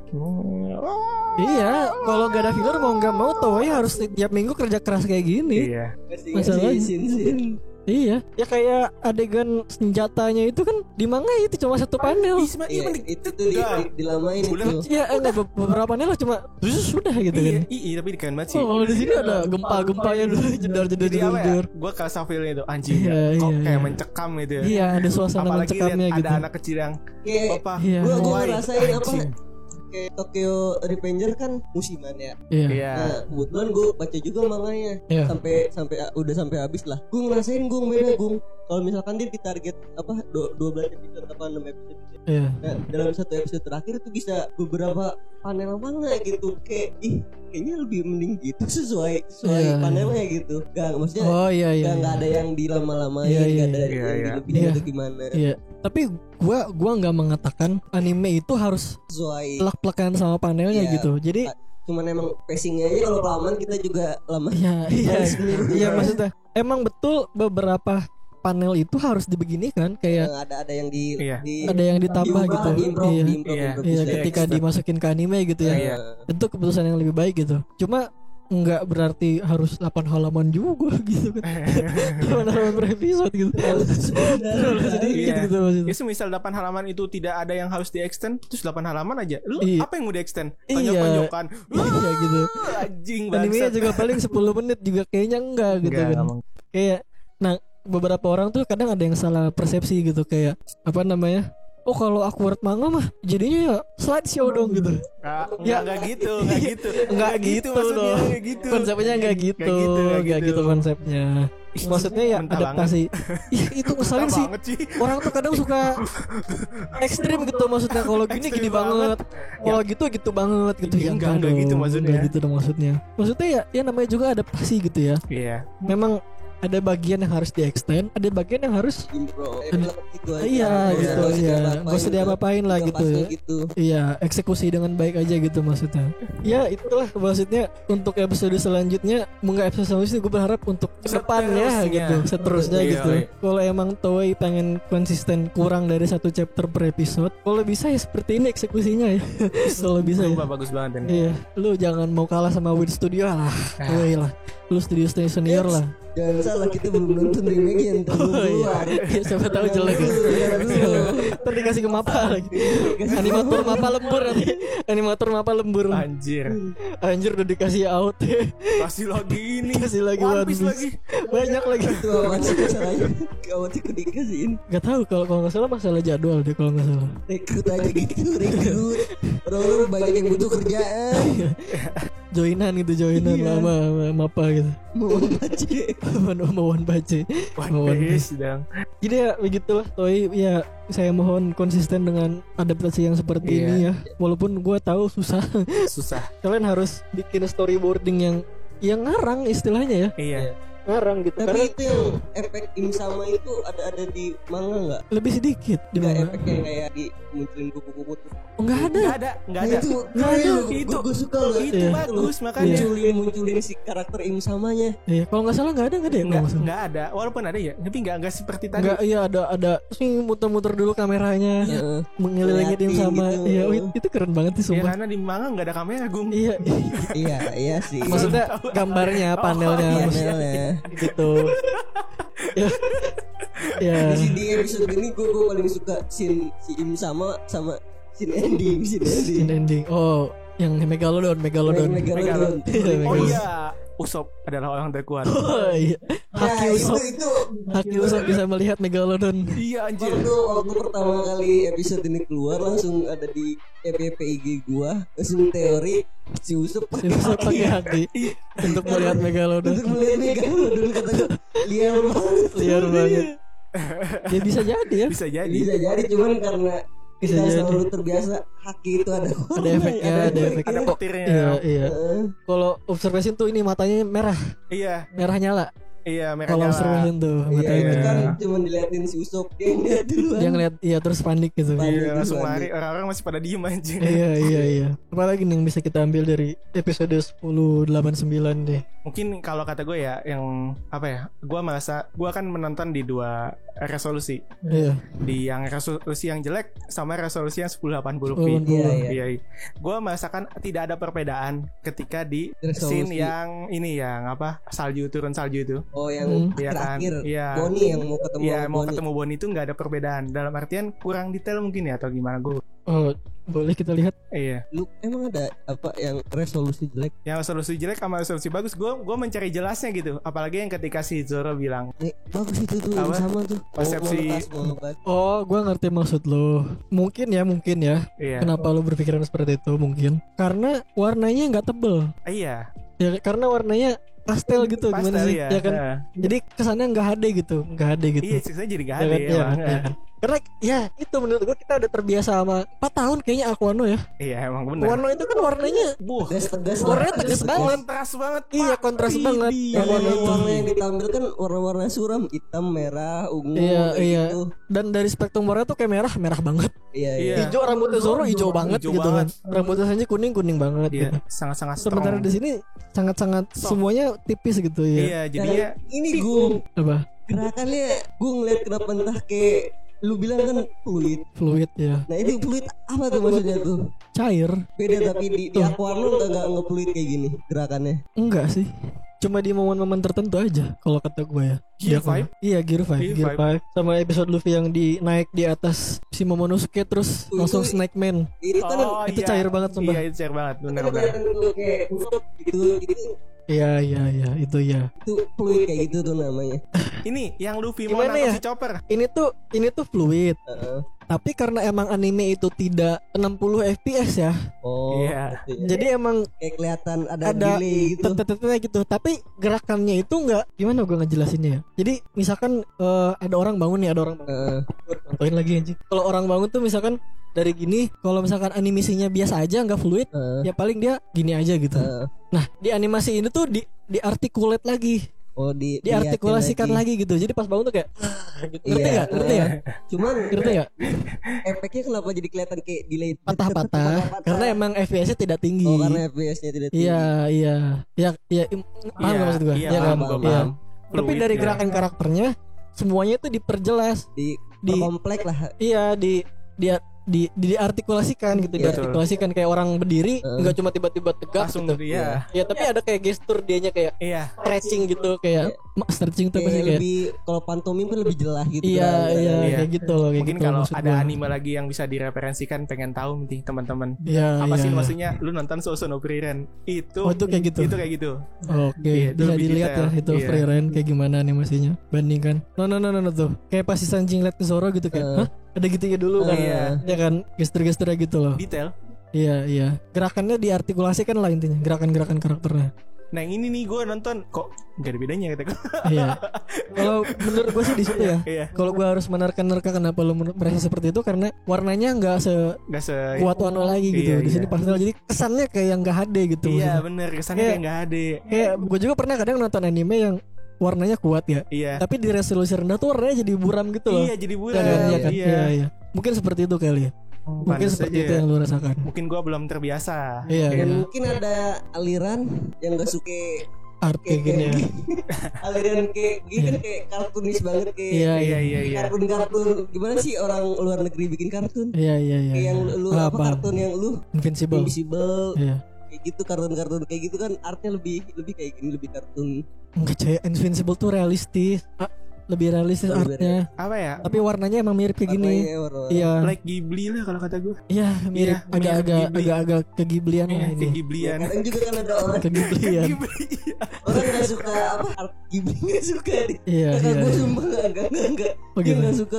Iya, kalau nggak ada filler mau nggak mau Toei harus tiap minggu kerja keras kayak gini. Iya. Masalahnya. Iya, ya kayak adegan senjatanya itu kan di manga itu cuma 1 panel. Itu tuh dilamain itu. Iya, enggak beberapa panel cuma sudah gitu kan. Iya, tapi keren banget sih. Oh, di sini ada gempa-gempanya dulu, jedar-jedar. Gue kerasa feel-nya itu anjing. Kok kayak mencekam gitu ya. Iya, ada suasana mencekamnya gitu. Ada anak kecil yang Bapak. Gue ngerasain apa? Kayak Tokyo Revenger kan musiman ya. Iya. Nah, kebetulan gue baca juga manganya. Sampai habis lah. Gue ngerasain beda kalau misalkan dia ditarget 12 episode apa 6 episode gitu. Iya. Nah, dalam 1 episode terakhir itu bisa beberapa panel manga gitu, kayaknya lebih mending gitu sesuai panelnya gitu. Maksudnya enggak ada yang dilama-lamain, enggak ada yang dilebihin atau gimana. Iya. Tapi gua enggak mengatakan anime itu harus sesuai plek-plekan sama panelnya gitu. Jadi cuman emang pacingnya aja kalau kelamaan kita juga lama. Iya maksudnya emang betul beberapa panel itu harus dibeginikan kayak ada yang ada yang ditambah gitu. Iya, ketika dimasukin ke anime gitu ya. Itu keputusan yang lebih baik gitu. Cuma nggak berarti harus 8 halaman juga gitu kan. 8 halaman per episode gitu. Terlalu sedikit gitu maksudnya. Ya semisal 8 halaman itu tidak ada yang harus di-extend, terus 8 halaman aja. Lu apa yang mau di-extend? Panjang-panjokan. Iya gitu. Anjing banget. Animenya juga paling 10 menit juga kayaknya enggak gitu kan. Kayak beberapa orang tuh kadang ada yang salah persepsi gitu kayak apa namanya? Oh kalau awkward manga mah jadinya ya slideshow dong gitu. Enggak gitu. Enggak gitu loh. Konsepnya enggak gitu konsepnya. Maksudnya ya adaptasi. Iya itu ngeselin sih. Orang tuh kadang suka ekstrim gitu maksudnya. Kalau gini banget. Kalau gitu banget gitu ya. Enggak gitu maksudnya. Enggak gitu dong maksudnya. Maksudnya ya namanya juga adaptasi gitu ya. Iya. Memang ada bagian yang harus di-extend, ada bagian yang harus iya gitu ya. Gak usah diapa-apain lah gitu. Iya, eksekusi dengan baik aja gitu maksudnya. Ya itulah maksudnya untuk episode selanjutnya. Enggak episode selanjutnya gue berharap untuk kedepannya gitu, seterusnya gitu. Kalau emang Toei pengen konsisten kurang dari 1 chapter per episode, kalau bisa ya seperti ini eksekusinya ya. Kalau bisa ya. Bagus banget ini. Iya, lu jangan mau kalah sama Wit Studio lah. Toei lah. Lu studio senior lah. Jangan salah, kita belum nonton remake yang keluar. Ya, siapa tahu jelek. Ntar dikasih ke Mappa lagi. Animator Mappa lembur. Anjir udah dikasih out. Kasih lagi ini. Kasih lagi One Piece lagi. Banyak lagi. Itu awan sih masalahnya. Gawat ikut dikasihin. Gak tahu kalau nggak salah masalah jadwal deh kalau nggak salah. Rekrut aja gitu, rekrut. Orang-orang banyak yang butuh kerjaan. Joinan lama Mappa gitu. Mau One Piece dong. Jadi ya begitulah Toei ya, saya mohon konsisten dengan adaptasi yang seperti ini ya. Walaupun gue tahu susah. Kalian harus bikin storyboarding yang ngarang istilahnya ya. Iya. Ngarang gitu. Tapi itu yang efek Im-sama itu ada di manga nggak? Lebih sedikit di manga. Efeknya kayak di munculin kupu-kupu tuh. Enggak ada. Itu gue suka loh. Itu bagus makanya munculin si karakter Im-samanya. Iya, kalau nggak salah nggak ada ya. Nggak ada. Walaupun ada ya, tapi nggak seperti tadi. Nggak, iya ada sih muter-muter dulu kameranya, mengelilingin Im-sama. Gitu. Iya, itu keren banget sih sumpah. Ya, karena di manga nggak ada kamera, Gung. Iya sih. Maksudnya gambarnya, panelnya. Gitu. Ya. Di episode ini gue paling suka scene si Im sama scene ending. Oh, yang Megalodon. Oh iya, Usopp adalah orang terkuat. Oh iya. Haki Usopp bisa melihat Megalodon. Iya anjir. Waktu pertama kali episode ini keluar langsung ada di FYP gua, langsung teori si Usopp pakai haki untuk melihat Megalodon. Kata gua liar banget. Ya bisa jadi ya. Bisa jadi cuman karena kita selalu terbiasa haki itu ada efeknya, ada petirnya. Iya. Kalau observation tuh ini matanya merah. Iya. Merah nyala. Iya, merah kalau nyala. Kalau observation tuh matanya merah. Kan cuma diliatin si Usopp, dia ngeliat duluan. Dia ngeliat, iya terus panik gitu. Iya, langsung lari. Orang-orang masih pada diem aja. Iya. Apalagi nih yang bisa kita ambil dari episode 1089 deh. Mungkin kalau kata gue ya, yang apa ya? Gue merasa gue akan menonton di 2 resolusi. Iya. Di yang resolusi yang jelek sama resolusi yang 1080p. Iya. Gue merasakan tidak ada perbedaan ketika di scene yang ini yang apa? Turun salju itu. Oh yang terakhir Bonnie yang mau ketemu Bonnie itu nggak ada perbedaan. Dalam artian kurang detail mungkin ya atau gimana gue. Oh boleh kita lihat. Iya. Lu emang ada apa yang resolusi jelek? Yang resolusi jelek sama resolusi bagus. Gue mencari jelasnya gitu. Apalagi yang ketika si Zoro bilang bagus itu tuh yang sama tuh. Persepsi. Oh gue ngerti maksud lo. Mungkin ya. Iya. Kenapa lo berpikiran seperti itu mungkin? Karena warnanya nggak tebel. Iya. Ya karena warnanya pastel gitu, gimana sih? Ya kan. Jadi kesannya nggak HD gitu. Iya, sisanya jadi nggak HD ya. Karena ya itu menurut gue kita udah terbiasa sama 4 tahun kayaknya Aquano ya. Iya emang benar. Aquano itu kan warnanya warnanya tegas banget. Kontras banget. Iya kontras banget. Warna yang ditampilkan warna-warna suram, hitam, merah, ungu. Iya. Dan dari spektrum warna tuh kayak merah banget. Iya. Hijau, rambutnya Zoro hijau banget gitu kan. Rambutnya Sanji kuning banget. Iya. Gitu. Sangat-sangat strong. Sementara di sini sangat semuanya tipis gitu ya. Iya jadinya ini gue apa? gerakannya gue ngeliat kenapa entah kayak lu bilang kan fluid ya. Nah itu fluid apa tuh maksudnya tuh? Cair. Beda tapi di aquarium enggak nge-fluid kayak gini gerakannya. Enggak sih. Cuma di momen-momen tertentu aja kalau kata gue ya. Gear 5? Iya Gear 5 sama episode Luffy yang naik di atas si Momonosuke terus langsung Snake Man. Itu kan itu cair banget sumpah. Iya itu cair banget benar. Kayak gitu. Iya itu ya. Itu fluid kayak gitu tuh namanya. Ini yang Luffy mau nangkep si Chopper. Ini tuh fluid. Tapi karena emang anime itu tidak 60 fps ya. Oh iya. Jadi emang kayak kelihatan ada delay gitu. Gitu. Tapi gerakannya itu enggak, gimana gue ngejelasinnya ya. Jadi misalkan ada orang bangun. Contohin lagi anjing. Kalau orang bangun tuh misalkan dari gini, kalau misalkan animasinya biasa aja nggak fluid, ya paling dia gini aja gitu. Nah di animasi ini tuh diarticulate lagi. Oh diartikulasikan lagi gitu. Jadi pas bangun tuh kayak gitu. Ngerti nggak? Cuman ngerti nggak? Efeknya kenapa jadi kelihatan kayak delay patah-patah? Karena emang FPS-nya tidak tinggi. Oh karena FPS-nya tidak tinggi. Iya. Paham nggak maksud gue? Iya kan? Iya. Tapi dari gerakan karakternya semuanya itu diperjelas, kompleks lah. Iya, diartikulasikan gitu, diartikulasikan kayak orang berdiri, enggak cuma tiba-tiba tegak langsung gitu. Iya. Ya, tapi ada kayak gestur dianya kayak stretching gitu, kayak stretching tuh pasti kayak lebih kalau pantomim kan lebih jelas gitu. Iya, kayak gitu loh. Mungkin gitu, kalau ada anime lagi yang bisa direferensikan, pengen tahu nih teman-teman. Apa sih maksudnya? Lu nonton Sousou no Frieren itu? Oh, itu kayak gitu. Itu kayak gitu. Oke, bisa dilihat ya itu Frieren kayak gimana animasinya. Bandingkan. No tuh. Kayak pas si Sanjing liat ke Zoro gitu kayak, hah? Ada gitunya dulu kan. Ya kan, gestur-gesturnya gitu loh. Detail. Iya. Gerakannya diartikulasikan lah intinya, gerakan-gerakan karakternya. Nah ini nih gue nonton kok gak ada bedanya kata gue. Iya. Kalau menurut gue sih di situ ya. Kalau gue harus menerka kenapa lo merasa seperti itu karena warnanya nggak se kuat Wano lagi gitu. Di sini pastel jadi kesannya kayak yang nggak HD gitu. Iya bener kesannya kayak nggak HD. Kayak gue juga pernah kadang nonton anime yang warnanya kuat ya. Iya. Tapi di resolusi rendah tuh warnanya jadi buram gitu loh. Iya jadi buram. Iya. Mungkin seperti itu kali ya. Mungkin seperti itu yang lu rasakan. Mungkin gue belum terbiasa. Iya. Mungkin ada aliran yang gak suka art kayak gini ya. Aliran kayak gini kan kayak kartunis banget kayak. Iya. Kartun gimana sih orang luar negeri bikin kartun? Iya. Kayak yang lu kartun yang lu Invincible. Iya. Kayak gitu kartun kayak gitu kan artnya lebih kayak gini, lebih kartun. Enggak coy, Invincible tuh realistis. Lebih realistis artnya. Apa ya? Tapi warnanya emang mirip kayak gini. Iya. Like Ghibli lah kalau kata gue. Iya, mirip. Agak kegiblian lah ini. Kegiblian. Kadang juga kan ada orang kegiblian. Orang enggak suka art Ghibli, enggak suka deh. Iya. Gue sumpah enggak. Dia enggak suka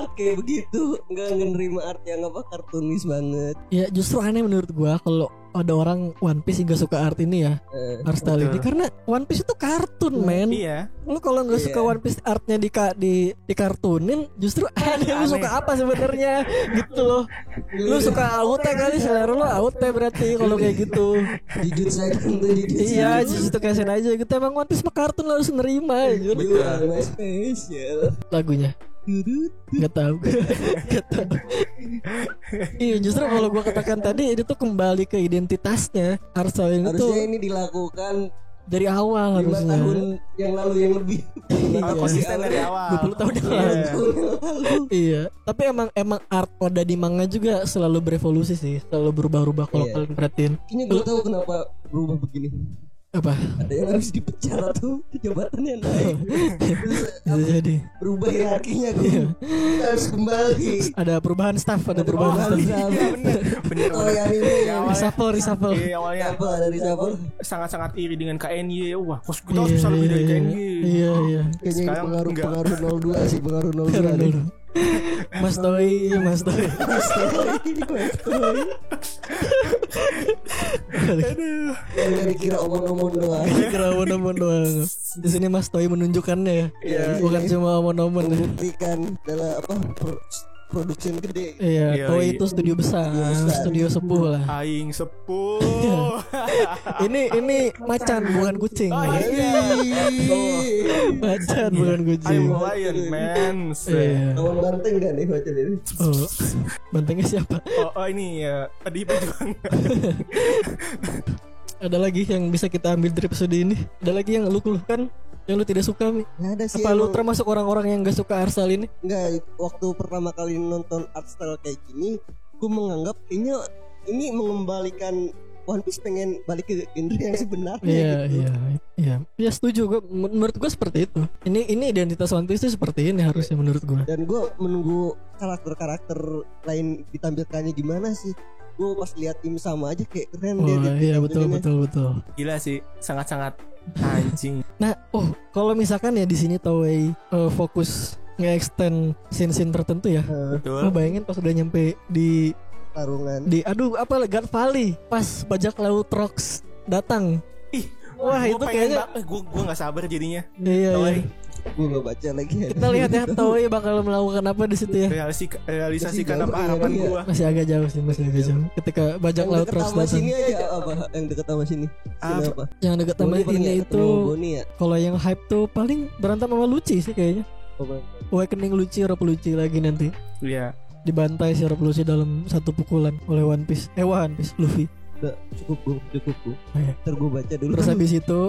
art kayak begitu. Enggak nerima art yang kartunis banget. Ya justru aneh menurut gua kalau ada orang One Piece yang gak suka art ini ya, art style ini, karena One Piece itu kartun men. Iya. Lu kalau nggak suka One Piece artnya di kartunin, justru aneh. Lu suka apa sebenarnya gitu loh. Lu suka AOT kali, selera lu AOT berarti kalau kayak gitu. Jujutsu tuh iya, Jujutsu Kaisen aja gitu. Emang One Piece mah kartun lu harus nerima gitu. Spesial lagunya. Gak tahu. Iya justru kalau gue katakan tadi itu tuh kembali ke identitasnya. Harusnya ini dilakukan dari awal 5 tahun yang lalu yang lebih. Konsisten dari awal 20 tahun yang lalu. Iya. Tapi emang art Oda di manga juga selalu berevolusi sih, selalu berubah-ubah kalau kalian perhatiin. Kayaknya gue tahu kenapa berubah begini. Apa? Ada yang harus dipecat tuh jabatannya naik. Jadi berubah hierarkinya gue. Harus kembali. Ada perubahan staff, Iya bener. Oh yang ini reshuffle. Iya awalnya ada reshuffle. Sangat-sangat iri dengan KNY. Wah, kok kita harus bisa lebih dari KNY. Iya. Kayaknya pengaruh 02 sih, pengaruh 02. Mas Toi. Aduh. Yang dikira omong-omong doang. Di sini Mas Toi menunjukkannya ya. Bukan cuma omong-omong. Membuktikan dalam produksi gede. Iya, Toi itu studio besar, studio sepuh lah. Aing sepuh. Ini macan bukan kucing. Macan bukan kucing. I'm lion man. Lawan banteng gak nih macan ini? Oh, bantengnya siapa? Oh ini ya, Adi Pejuang. Ada lagi yang bisa kita ambil dari episode ini. Ada lagi yang lu keluhkan yang lu tidak suka Mi? Nggak ada sih. Apa lu termasuk orang-orang yang gak suka art style ini? Enggak, waktu pertama kali nonton art style kayak gini, gue menganggap ini mengembalikan One Piece pengen balik ke genre yang sebenarnya. Iya. Ya setuju gue. Menurut gue seperti itu. Ini identitas One Piece itu seperti ini harusnya menurut gue. Dan gue menunggu karakter-karakter lain ditampilkannya gimana sih. Gue pas lihat tim sama aja kayak keren dia. Iya betul. Gila sih, sangat-sangat anjing. Nah, kalau misalkan ya di sini Toei fokus nge-extend scene-scene tertentu ya. Betul. Bayangin pas udah nyampe di tarungan God Valley pas bajak laut Rocks datang. Wah itu kayaknya gue nggak sabar jadinya. Iya. Gue nggak baca lagi. Kita lihat ya Toei bakal melakukan apa di situ ya. Realisasikan apa harapan gue. Masih agak jauh. Ketika bajak laut Rocks datang. Sini aja apa yang dekat sama sini? Apa? Yang dekat sama ini itu. Kalau yang hype tuh paling berantem sama Lucci sih kayaknya. Awakening Lucci, Rob Lucci lagi nanti. Iya. Dibantai si Rob Lucci dalam satu pukulan oleh One Piece Luffy. Udah cukup gue. Ntar gue baca dulu. Terus habis itu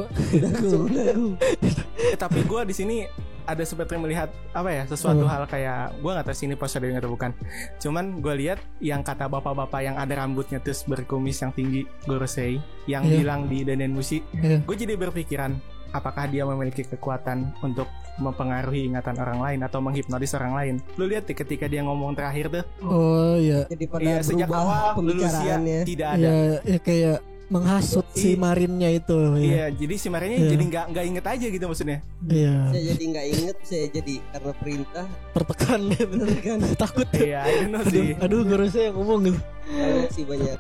tapi gue di sini ada seperti melihat apa ya, sesuatu hal kayak gue nggak tahu sini foreshadowing atau bukan. Cuman gue lihat yang kata bapak-bapak yang ada rambutnya terus berkumis yang tinggi, Gorosei, yang bilang di Denen Mushi. Gue jadi berpikiran, apakah dia memiliki kekuatan untuk mempengaruhi ingatan orang lain atau menghipnotis orang lain. Lu lihat ketika dia ngomong terakhir tuh. Oh iya. Jadi pada sejak awal pembicaraannya tidak ada. Ya kayak menghasut si Marinnya itu. Iya, jadi si Marinnya jadi nggak inget aja gitu maksudnya. Iya. Saya jadi nggak inget, saya jadi karena perintah tertekan. Takut. Iya, aduh Gorosei yang ngomong gitu.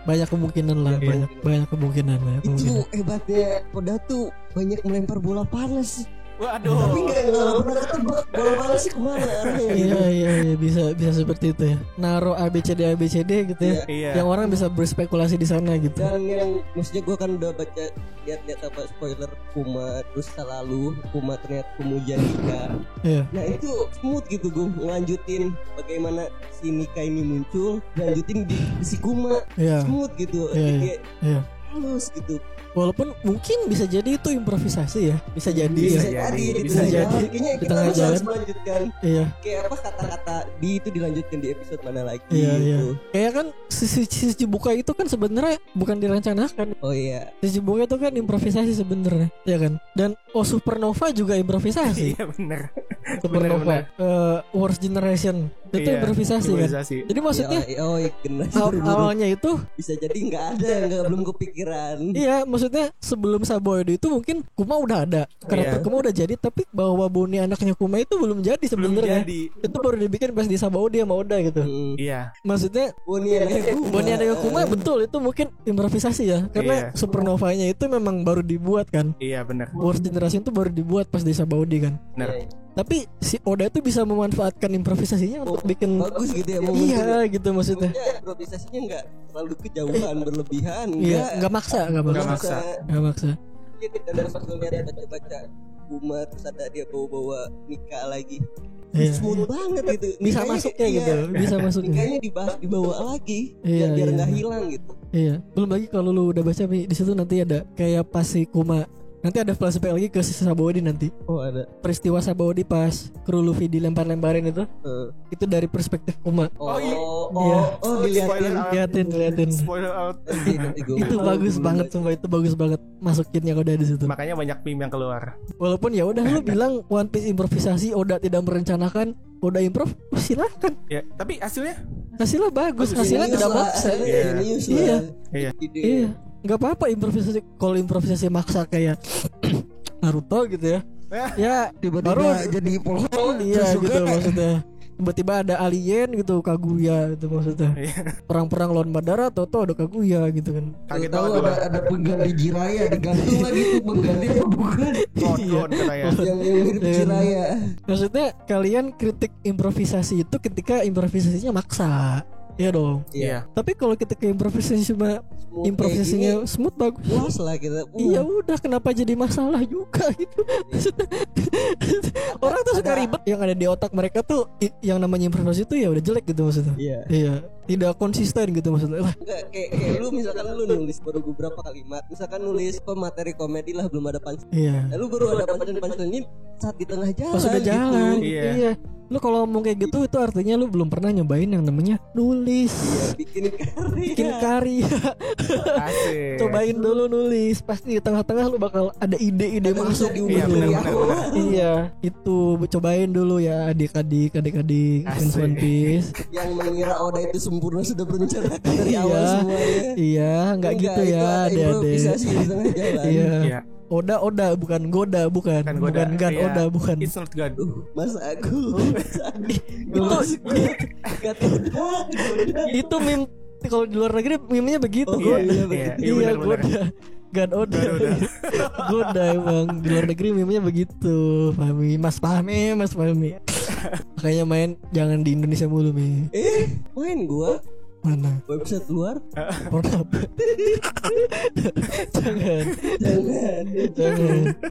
Banyak kemungkinan lah, banyak kemungkinan. Itu hebatnya Oda tuh banyak melempar bola panas. Waduh. Tapi nggak pernah ketebak bola panas sih kemana. Iya bisa seperti itu ya. Naruh ABCD gitu ya. Iya. Yang orang bisa berspekulasi di sana gitu. Dan yang maksudnya gue kan udah baca lihat apa spoiler Kuma, terus lalu Kuma ternyata kemudian nikah. Iya. Nah itu smooth gitu gue ngelanjutin bagaimana si Nika ini muncul, lanjutin di si Kuma. Iya. Smooth gitu. Iya. Halus gitu. Walaupun mungkin bisa jadi itu improvisasi ya. Bisa jadi Kayaknya di tengah jalan melanjutkan. Iya. Kayak apa kata-kata itu dilanjutkan di episode mana lagi iya. gitu. Kayak kan si Chichibukai itu kan sebenarnya bukan direncanakan. Oh iya. Chichibukai itu kan improvisasi sebenarnya, ya kan? Dan Supernova juga improvisasi. Iya benar. Supernova Worst Generation itu improvisasi kan. Jadi maksudnya awalnya itu bisa jadi belum kepikiran. Iya, maksudnya sebelum Sabaody itu mungkin Kuma udah ada, karakter Kuma udah jadi, tapi bahwa Bonnie anaknya Kuma itu belum jadi sebenarnya. Itu baru dibikin pas di Sabaody sama Oda gitu. Iya. Maksudnya Bonnie anaknya Kuma betul itu mungkin improvisasi ya, karena Supernovanya itu memang baru dibuat kan. Iya benar. Worst Generation itu baru dibuat pas di Sabaody kan. Benar. Tapi si Oda itu bisa memanfaatkan improvisasinya untuk bikin bagus gitu ya. Iya gitu maksudnya. Improvisasinya nggak terlalu kejauhan berlebihan. Iya, nggak maksa. Nggak maksa. Dan pas gue lihat baca Kuma terus ada dia bawa nikah lagi. Iya. Smooth banget gitu. Bisa masuknya gitu. Bisa masuknya. Nikahnya dibawa lagi. Biar nggak hilang gitu. Iya. Belum lagi kalau lu udah baca di situ nanti ada kayak pas si Kuma. Nanti ada flashback lagi ke Sabaody nanti. Oh ada. Peristiwa Sabaody pas kru Luffy dilempar-lemparin itu. Itu dari perspektif Kuma. Dilihatin. Spoiler out. Itu bagus banget, sumpah itu bagus banget masukinnya Oda di situ. Makanya banyak meme yang keluar. Walaupun ya udah lu bilang One Piece improvisasi, Oda tidak merencanakan, Oda improv, silakan. Ya, tapi hasilnya bagus. Hasilnya tidak maksa. Iya. Gak apa-apa improvisasi. Kalau improvisasi maksa kayak Naruto gitu ya. Ya tiba-tiba jadi pohon. Iya gitu maksudnya. Tiba-tiba ada alien gitu, Kaguya gitu maksudnya. Perang-perang lawan Madara, Toto ada Kaguya gitu kan. Kaget tahu ada pengganti Jiraiya digantung lagi tuh pengganti apa bukan? Yang mirip Jiraiya. Maksudnya kalian kritik improvisasi itu ketika improvisasinya maksa. Iya dong. Iya. Tapi kalau kita ke improvisasinya smooth bagus. Puas lah kita. Iya udah, kenapa jadi masalah juga gitu. Maksudnya orang tuh suka ribet, yang ada di otak mereka tuh yang namanya improvisasi tuh ya udah jelek gitu maksudnya. Iya. Tidak konsisten gitu maksudnya. Enggak kayak lu misalkan lu nulis baru beberapa kalimat, misalkan nulis materi komedi lah belum ada punchline. Iya. Lalu baru ada punchline ini saat di tengah jalan. Pas udah jalan. Gitu. Iya. Lu kalau ngomong kayak gitu itu artinya lu belum pernah nyobain yang namanya nulis. Iya, bikin karya. Asik. Cobain dulu nulis, pasti di tengah-tengah lu bakal ada ide-ide masuk. Iya benar. Iya, itu cobain dulu ya adik-adik One Piece. Yang mengira Oda itu sempurna sudah berencana dari awal semuanya. Iya, enggak gitu ya, adik-adik. Iya. Oda bukan Goda, bukan Gan iya. Oda bukan. It's not God. Mas aku. Itu meme kalau di luar negeri meme-nya begitu. Iya, Goda. God Oda. Goda emang di luar negeri meme-nya begitu. Mas pahami. Makanya main jangan di Indonesia mulu, Mi. Main gua mana? Website luar? Pornhub. Jangan.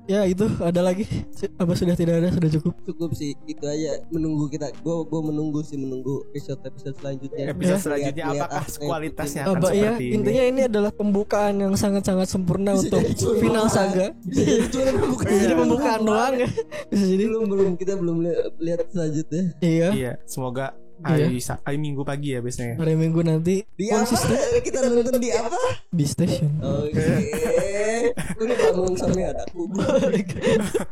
Ya itu ada lagi? Apa sudah tidak ada? Sudah cukup? Cukup sih, itu aja. Menunggu kita. Gue menunggu episode selanjutnya. Episode selanjutnya apakah kualitasnya akan seperti ini? Intinya ini adalah pembukaan yang sangat-sangat sempurna untuk final saga. Jadi pembukaan doang ya. Bisa jadi. Kita belum lihat selanjutnya. Iya. Semoga hari Minggu pagi ya biasanya. Hari Minggu nanti di konsisten. Kita nonton di apa? Di Station. Oke. Ini ngomong sama adaku.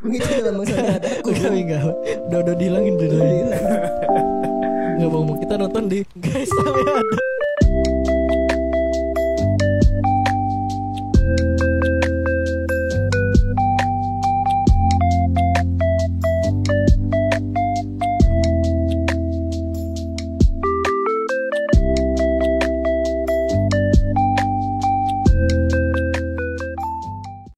Ini ngomong sama adaku. Enggak. Udah dihilangin. Enggak mau kita nonton di guys sama ada.